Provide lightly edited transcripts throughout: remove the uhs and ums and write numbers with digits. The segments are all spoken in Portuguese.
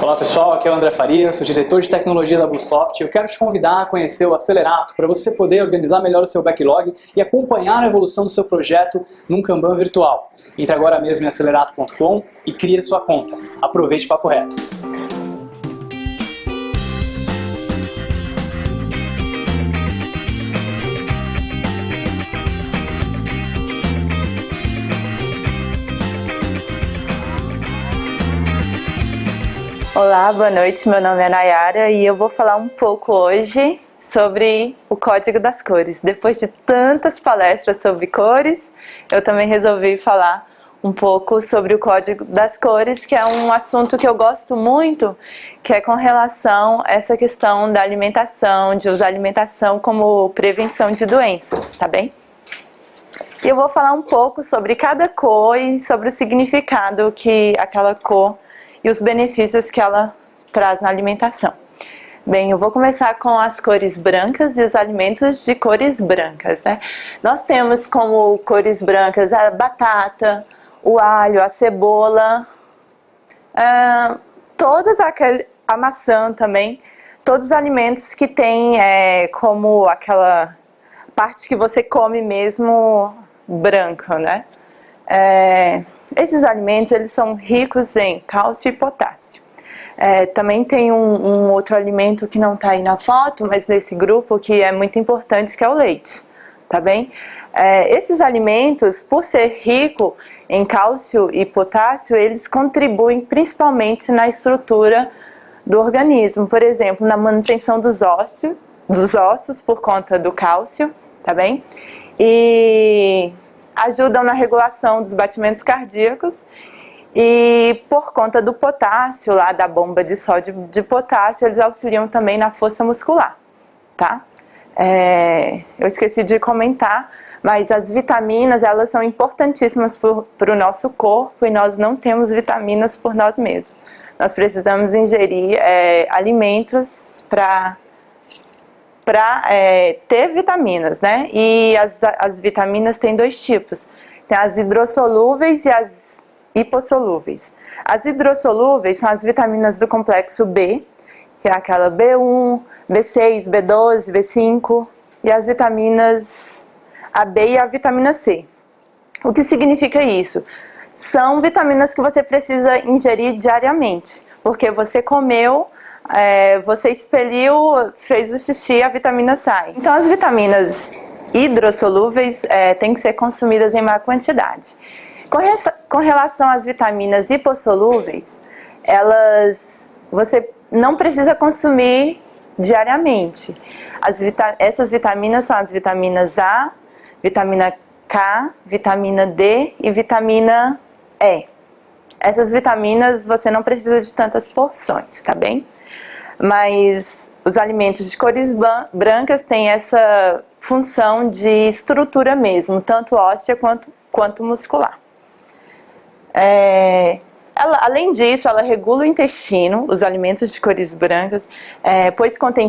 Olá pessoal, aqui é o André Faria, sou diretor de tecnologia da Bluesoft. Eu quero te convidar a conhecer o Acelerato para você poder organizar melhor o seu backlog e acompanhar a evolução do seu projeto num Kanban virtual. Entre agora mesmo em acelerato.com e crie sua conta. Aproveite o papo reto. Olá, boa noite, meu nome é Nayara e eu vou falar um pouco hoje sobre o Código das Cores. Depois de tantas palestras sobre cores, eu também resolvi falar um pouco sobre o Código das Cores, que é um assunto que eu gosto muito, que é com relação a essa questão da alimentação, de usar alimentação como prevenção de doenças, tá bem? E eu vou falar um pouco sobre cada cor e sobre o significado que aquela cor e os benefícios que ela traz na alimentação. Bem, eu vou começar com as cores brancas e os alimentos de cores brancas, né? Nós temos como cores brancas a batata, o alho, a cebola, a maçã também, todos os alimentos que tem como aquela parte que você come mesmo branca, né? Esses alimentos eles são ricos em cálcio e potássio. Também tem um outro alimento que não está aí na foto, mas nesse grupo que é muito importante, que é o leite, tá bem? Esses alimentos, por ser rico em cálcio e potássio, eles contribuem principalmente na estrutura do organismo, por exemplo, na manutenção dos ossos por conta do cálcio, tá bem? E ajudam na regulação dos batimentos cardíacos e por conta do potássio, lá da bomba de sódio de potássio, eles auxiliam também na força muscular, tá? Eu esqueci de comentar, mas as vitaminas, elas são importantíssimas para o nosso corpo e nós não temos vitaminas por nós mesmos. Nós precisamos ingerir alimentos para ter vitaminas, né? E as vitaminas têm dois tipos. Tem as hidrossolúveis e as hipossolúveis. As hidrossolúveis são as vitaminas do complexo B, que é aquela B1, B6, B12, B5, e as vitaminas AB e a vitamina C. O que significa isso? São vitaminas que você precisa ingerir diariamente, porque você comeu, você expeliu, fez o xixi, a vitamina sai. Então as vitaminas hidrossolúveis têm que ser consumidas em maior quantidade. Com relação às vitaminas hipossolúveis, você não precisa consumir diariamente. Essas vitaminas são as vitaminas A, vitamina K, vitamina D e vitamina E. Essas vitaminas você não precisa de tantas porções, tá bem? Mas os alimentos de cores brancas têm essa função de estrutura mesmo, tanto óssea quanto muscular. Além disso, ela regula o intestino, os alimentos de cores brancas, pois contém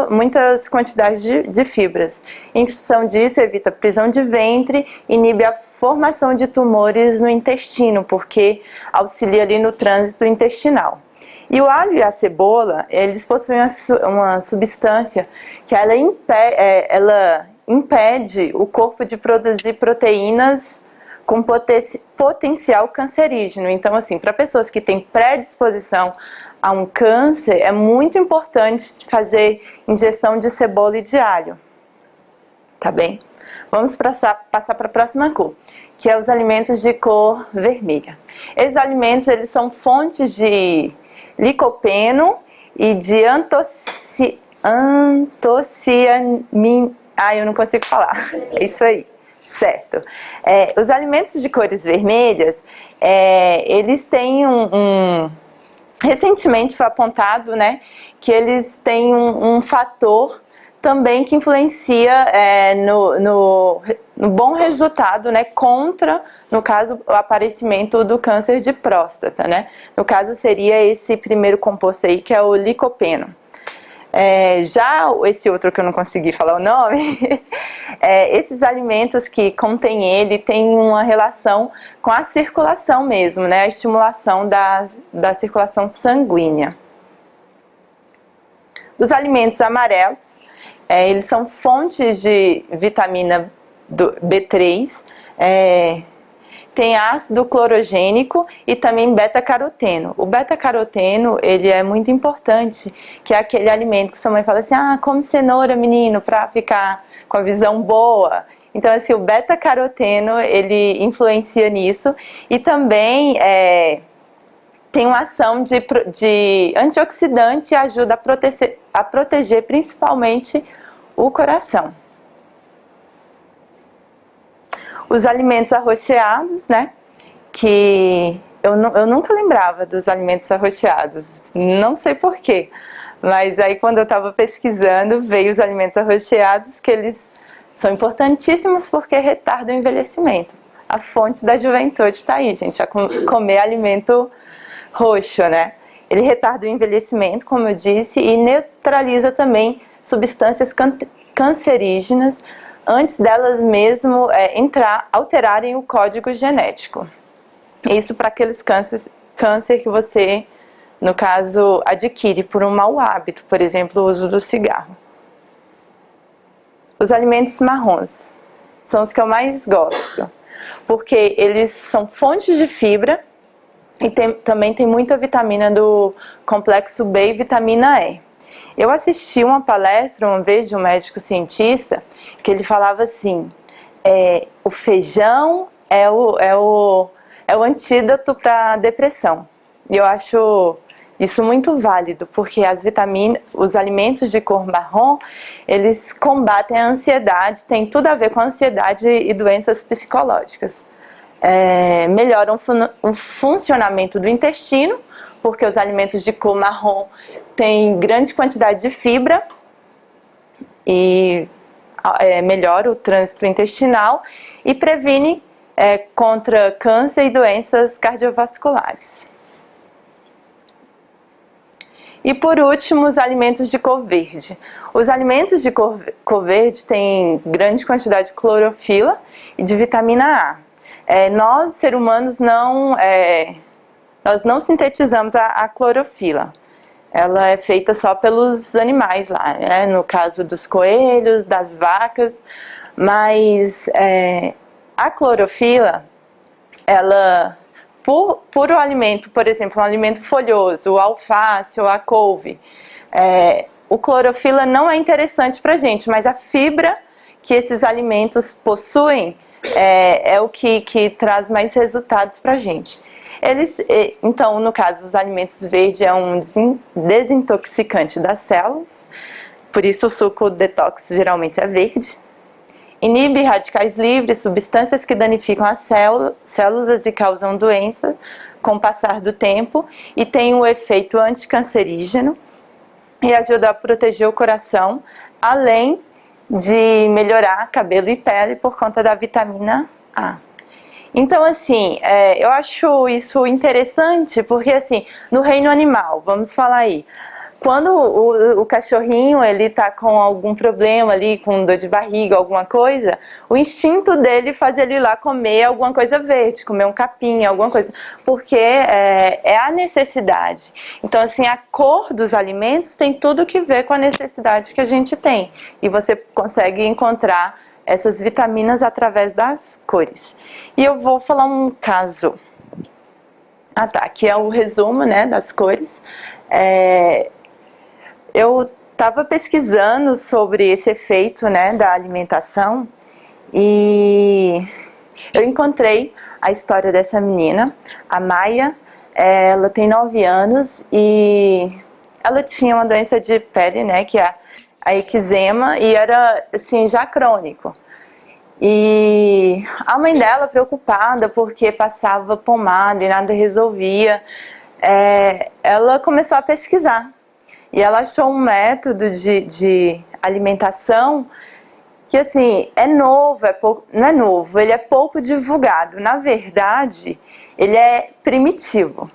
muitas quantidades de fibras. Em função disso, evita prisão de ventre, inibe a formação de tumores no intestino, porque auxilia ali no trânsito intestinal. E o alho e a cebola, eles possuem uma substância que ela impede o corpo de produzir proteínas com potencial cancerígeno. Então, assim, para pessoas que têm predisposição a um câncer, é muito importante fazer ingestão de cebola e de alho. Tá bem? Vamos passar para a próxima cor, que é os alimentos de cor vermelha. Esses alimentos, eles são fontes de licopeno e de antocianina. Eu não consigo falar. É isso aí. Certo. Os alimentos de cores vermelhas, eles têm recentemente foi apontado, né, que eles têm um fator também que influencia no bom resultado, né, contra, no caso, o aparecimento do câncer de próstata, né? No caso seria esse primeiro composto aí, que é o licopeno. Já esse outro que eu não consegui falar o nome, esses alimentos que contêm ele têm uma relação com a circulação mesmo, né? A estimulação da circulação sanguínea. Os alimentos amarelos, eles são fontes de vitamina B3, tem ácido clorogênico e também beta-caroteno. O beta-caroteno, ele é muito importante, que é aquele alimento que sua mãe fala assim, come cenoura, menino, para ficar com a visão boa. Então, assim, o beta-caroteno, ele influencia nisso e também tem uma ação de antioxidante e ajuda a proteger principalmente o coração. Os alimentos arroxeados, né, que eu nunca lembrava dos alimentos arroxeados, não sei porquê, mas aí quando eu estava pesquisando, veio os alimentos arroxeados, que eles são importantíssimos porque retardam o envelhecimento. A fonte da juventude está aí, gente, a comer alimento roxo, né? Ele retarda o envelhecimento, como eu disse, e neutraliza também substâncias cancerígenas, antes delas mesmo alterarem o código genético. Isso para aqueles câncer que você, no caso, adquire por um mau hábito, por exemplo, o uso do cigarro. Os alimentos marrons são os que eu mais gosto, porque eles são fontes de fibra e também tem muita vitamina do complexo B e vitamina E. Eu assisti uma palestra uma vez de um médico cientista que ele falava assim, o feijão é o antídoto para a depressão. E eu acho isso muito válido, porque os alimentos de cor marrom, eles combatem a ansiedade, tem tudo a ver com a ansiedade e doenças psicológicas. Melhoram o funcionamento do intestino, porque os alimentos de cor marrom têm grande quantidade de fibra e melhora o trânsito intestinal e previne contra câncer e doenças cardiovasculares. E por último, os alimentos de cor verde. Os alimentos de cor verde têm grande quantidade de clorofila e de vitamina A. Nós, seres humanos, nós não sintetizamos a clorofila. Ela é feita só pelos animais lá, né? No caso dos coelhos, das vacas. Mas a clorofila, ela, por o alimento, por exemplo, um alimento folhoso, o alface ou a couve, o clorofila não é interessante para a gente, mas a fibra que esses alimentos possuem é o que traz mais resultados para a gente. Então, no caso, os alimentos verdes é um desintoxicante das células, por isso o suco detox geralmente é verde. Inibe radicais livres, substâncias que danificam as células e causam doenças com o passar do tempo, e tem um efeito anticancerígeno e ajuda a proteger o coração, além de melhorar cabelo e pele por conta da vitamina A. Então, assim, eu acho isso interessante, porque, assim, no reino animal, vamos falar aí, quando o cachorrinho, ele tá com algum problema ali, com dor de barriga, alguma coisa, o instinto dele faz ele ir lá comer alguma coisa verde, comer um capim, alguma coisa, porque é a necessidade. Então, assim, a cor dos alimentos tem tudo que ver com a necessidade que a gente tem, e você consegue encontrar essas vitaminas através das cores. E eu vou falar um caso. Aqui é o resumo, né, das cores. Eu estava pesquisando sobre esse efeito, né, da alimentação, e eu encontrei a história dessa menina, a Maia. Ela tem 9 anos e ela tinha uma doença de pele, né, que é a eczema, e era, assim, já crônico. E a mãe dela, preocupada porque passava pomada e nada resolvia, ela começou a pesquisar. E ela achou um método de alimentação que, assim, é novo, não é novo, ele é pouco divulgado. Na verdade, ele é primitivo.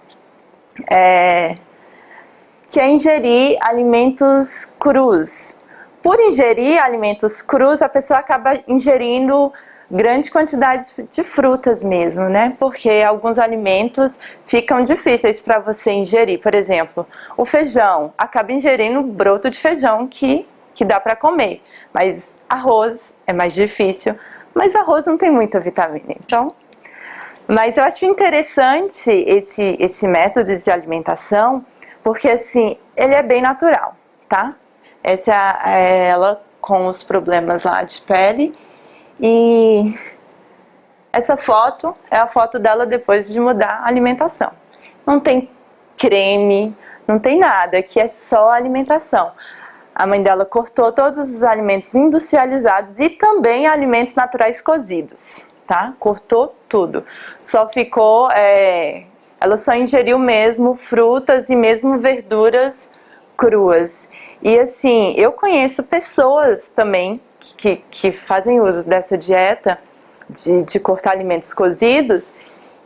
que é ingerir alimentos crus. Por ingerir alimentos crus, a pessoa acaba ingerindo grande quantidade de frutas mesmo, né? Porque alguns alimentos ficam difíceis para você ingerir. Por exemplo, o feijão, acaba ingerindo broto de feijão que dá para comer. Mas arroz é mais difícil, mas o arroz não tem muita vitamina. Então, mas eu acho interessante esse método de alimentação, porque assim, ele é bem natural, tá? Essa é ela com os problemas lá de pele. E essa foto é a foto dela depois de mudar a alimentação. Não tem creme, não tem nada, aqui é só alimentação. A mãe dela cortou todos os alimentos industrializados e também alimentos naturais cozidos, tá? Cortou tudo. Só ficou, ela só ingeriu mesmo frutas e mesmo verduras cruas. E assim, eu conheço pessoas também que fazem uso dessa dieta de cortar alimentos cozidos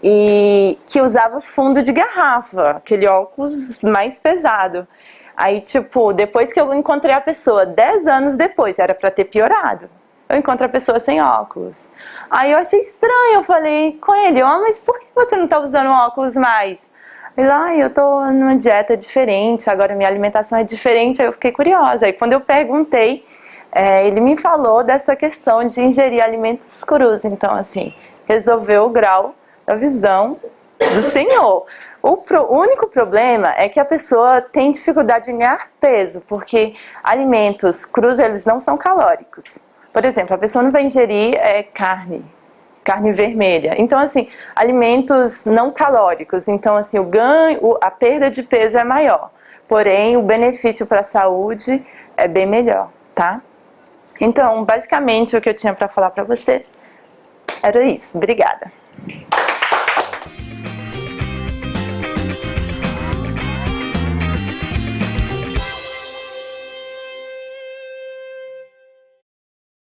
e que usava fundo de garrafa, aquele óculos mais pesado. Aí, tipo, depois que eu encontrei a pessoa, 10 anos depois, era pra ter piorado. Eu encontro a pessoa sem óculos. Aí eu achei estranho, eu falei com ele, mas por que você não tá usando óculos mais? Ele, eu tô numa dieta diferente, agora minha alimentação é diferente, aí eu fiquei curiosa. Aí quando eu perguntei, ele me falou dessa questão de ingerir alimentos crus. Então, assim, resolveu o grau da visão do Senhor. O único problema é que a pessoa tem dificuldade em ganhar peso, porque alimentos crus, eles não são calóricos. Por exemplo, a pessoa não vai ingerir carne vermelha. Então, assim, alimentos não calóricos. Então, assim, a perda de peso é maior. Porém, o benefício para a saúde é bem melhor, tá? Então, basicamente, o que eu tinha para falar para você era isso. Obrigada.